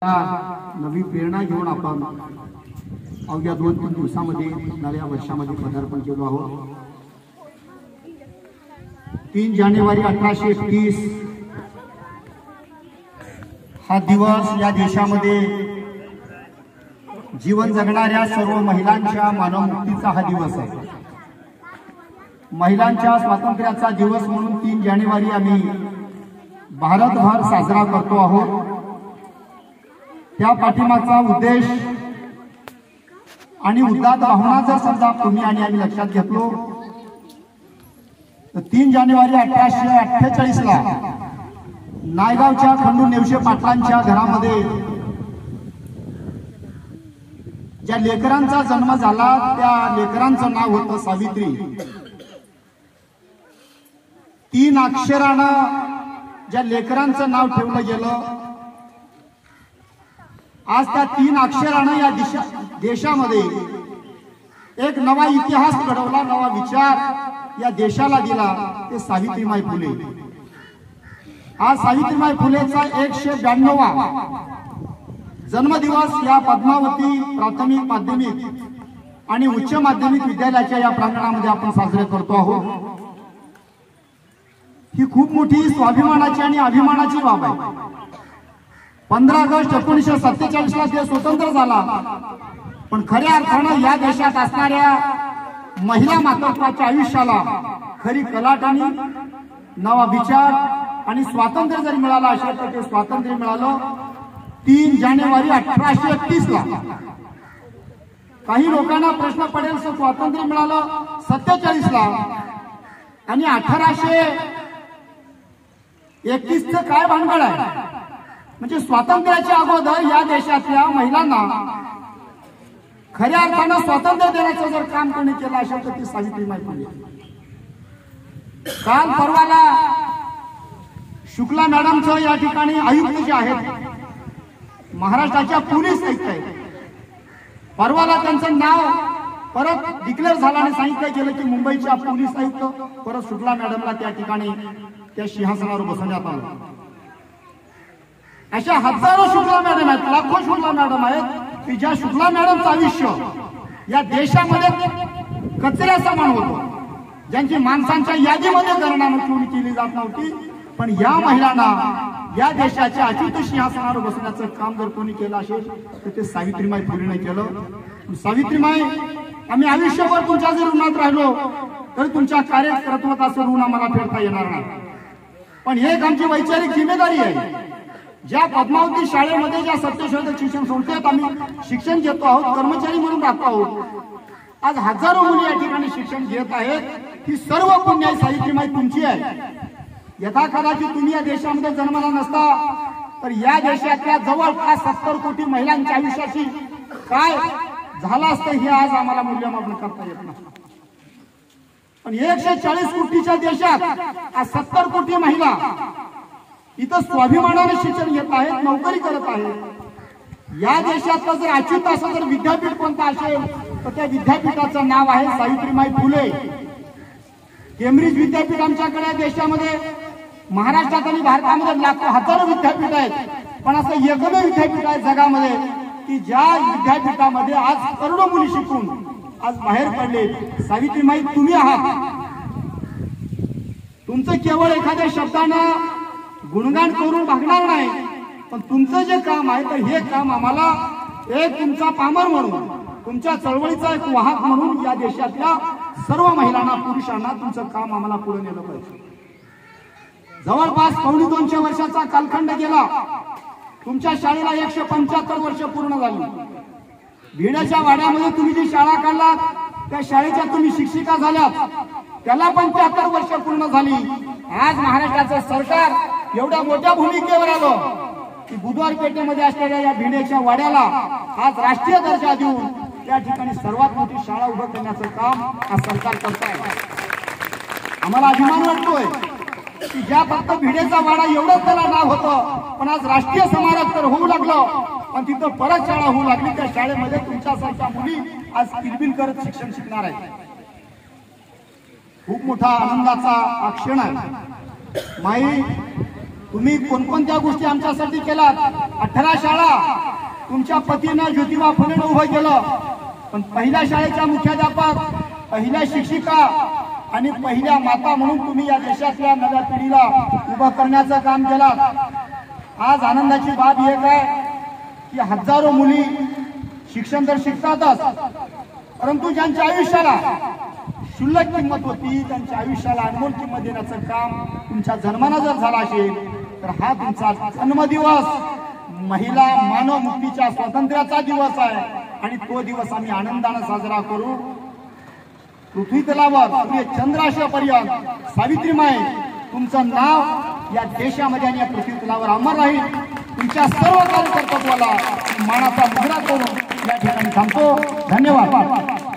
नवी प्रेरणा घेऊन आपण अवघ्या 2-3 दिवसांमध्ये नव्या वर्षामध्ये पदार्पण केलो आहोत। 3 जानेवारी 1831 हा दिवस या देशामध्ये जीवन जगणाऱ्या सर्व महिलांच्या मानवमुक्तीचा हा दिवस आहे। महिलांच्या स्वातंत्र्याचा दिवस म्हणून 3 जानेवारी आम्ही भारतभर साजरा करतो आहोत। त्या पाठीमागचा उद्देश आणि उदात्त भावना जर समजा तुम्ही आणि आम्ही लक्षात घेतलो तर 3 जानेवारी 1848 ला नायगावच्या खंडू नेवशे पाटलांच्या घरामध्ये ज्या लेकरांचा जन्म झाला त्या लेकरांचं नाव होतं सावित्री। 3 अक्षरानं ज्या लेकरांचं नाव ठेवलं गेलं, आज त्या 3 अक्षरानं या देशामध्ये एक नवा इतिहास घडवला, नवा विचार या देशाला दिला, ते सावित्रीबाई फुले। आज सावित्रीबाई फुलेचा 192वा जन्मदिवस या पद्मावती प्राथमिक माध्यमिक आणि उच्च माध्यमिक विद्यालयाच्या या प्रांगणामध्ये आपण साजरे करतो आहोत। ही खूप मोठी स्वाभिमानाची आणि अभिमानाची बाब आहे। 15 ऑगस्ट 1947 ला देश स्वतंत्र झाला, पण खऱ्या अर्थानं या देशात असणाऱ्या महिला मातृत्वाच्या आयुष्याला खरी कलाटणी, नवा विचार आणि स्वातंत्र्य जरी मिळालं असेल तर ते स्वातंत्र्य मिळालं 3 जानेवारी 1831 ला। काही लोकांना प्रश्न पडेल तर स्वातंत्र्य मिळालं 47 ला आणि 1831 चं काय भानगड आहे? म्हणजे स्वातंत्र्याच्या अगोदर या देशातल्या महिलांना खऱ्या अर्थानं स्वातंत्र्य देण्याचं जर काम कोणी केलं असेल तर ती सावित्रीबाई फुले। काल परवाला शुक्ला मॅडमचं या ठिकाणी आयुक्त जे आहेत महाराष्ट्राच्या पोलीस आयुक्त आहेत, परवाला त्यांचं नाव परत डिक्लेअर झालं आणि सांगितलं गेलं की मुंबईच्या पोलीस आयुक्त परत शुक्ला मॅडमला त्या ठिकाणी त्या सिंहासनावर बसवण्यात आलं। अशा हजारो शुक्ला मॅडम आहेत, लाखो शुक्ला मॅडम आहेत की ज्या शुक्ला मॅडमचं आयुष्य या देशामध्ये कचऱ्या समान होतं, ज्यांची माणसांच्या यादीमध्ये गणना केली जात नव्हती, पण या महिलांना या देशाच्या अच्युत सिंहासनावर बसण्याचं काम जर कोणी केलं असेल तर ते सावित्रीबाई फुलेने केलं। सावित्रीबाई, आम्ही आयुष्यभर तुमच्या जर ऋणात राहिलो तर तुमच्या कार्यकर्तृत्वाचं ऋण आम्हाला फेडता येणार नाही, पण एक आमची वैचारिक जिम्मेदारी आहे। ज्या पद्मावती शाळेमध्ये ज्या सत्यशोधक शिक्षण संस्थेत आम्ही शिक्षण घेतो आहोत, कर्मचारी म्हणून राहतो आहोत, आज हजारो मुली या ठिकाणी शिक्षण घेत आहेत। ही सर्व पुण्य सावित्रीबाई तुमची आहे। यथा कदाचित तुम्ही या देशामध्ये जन्मला नसता तर या देशातल्या जवळपास 70 कोटी महिलांच्या आयुष्याची काय झालं असतं हे आज आम्हाला मूल्यमापन करता येत नाही। पण 140 कोटीच्या देशात आज 70 कोटी महिला इथं स्वाभिमानाने शिक्षण घेत आहेत, नोकरी करत आहेत। या देशातलं जर अच्युत असं जर विद्यापीठ कोणतं असेल तर त्या विद्यापीठाचं नाव आहे सावित्रीबाई फुले। केम्ब्रिज विद्यापीठ आमच्याकडे देशामध्ये, महाराष्ट्रात आणि भारतामध्ये लाखो हजारो विद्यापीठ आहेत, पण असं एकमेव विद्यापीठ आहे जगामध्ये की ज्या विद्यापीठामध्ये आज करोडो मुली शिकून आज बाहेर पडले। सावित्रीबाई तुम्ही आहात। तुमचं केवळ एखाद्या शब्दानं गुणगान करून भागणार नाही, पण तुमचं जे काम आहे तर हे काम आम्हाला एक तुमचा पामर म्हणून, तुमच्या चळवळीचा एक वाहक म्हणून या देशातल्या सर्व महिलांना, पुरुषांना तुमचं काम आम्हाला पुढे नेलं पाहिजे। जवळपास 250 वर्षाचा कालखंड गेला, तुमच्या शाळेला 175 वर्ष पूर्ण झाली। भिड्याच्या वाड्यामध्ये तुम्ही जी शाळा काढलात त्या शाळेच्या तुम्ही शिक्षिका झाल्यात, त्याला 75 वर्ष पूर्ण झाली। आज महाराष्ट्राचं सरकार एवढ्या मोठ्या भूमिकेवर आलं की बुधवार पेठेमध्ये असलेल्या या भिड्याच्या वाड्याला आज राष्ट्रीय दर्जा देऊन त्या ठिकाणी सर्वात मोठी शाळा उभं करण्याचं काम आज सरकार करत आहे। आम्हाला अभिमान वाटतोय की ज्या फक्त भिडेचा वाडा एवढंच त्याला नाव होतं, पण आज राष्ट्रीय स्मारक तर होऊ लागलं, पण तिथं परत शाळा होऊ लागली। त्या शाळेमध्ये तुमच्यासारख्या मुली आज किलबिल करत शिक्षण शिकणार आहेत। खूप मोठा आनंदाचा हा क्षण आहे। माई तुम्ही कोणकोणत्या गोष्टी आमच्यासाठी केलात. 18 शाळा तुमच्या पतीनं ज्योतिबा फुलेनं उभं केलं, पण पहिल्या शाळेच्या मुख्याध्यापक, पहिल्या शिक्षिका आणि पहिल्या माता म्हणून तुम्ही या देशातल्या नव्या पिढीला उभं करण्याचं काम केलं. आज आनंदाची बाब एक आहे की हजारो मुली शिक्षण तर शिकतातच, परंतु ज्यांच्या आयुष्याला क्षुल्लक किंमत होती, त्यांच्या आयुष्याला अनमोल किंमत देण्याचं काम तुमच्या जन्मानं जर झाला असेल तर हा तुमचा जन्मदिवस महिला मानव मुक्तीच्या स्वातंत्र्याचा दिवस आहे आणि तो दिवस आम्ही आनंदाने साजरा करू. पृथ्वी तलावर सूर्य चंद्राशापर्यंत सावित्रीमाई तुमचं नाव या देशामध्ये आणि या पृथ्वी तलावर अमर राहील. तुमच्या सर्व कार्यकर्तृत्वाला मानाचा मुजरा करून या ठिकाणी थांबतो. धन्यवाद.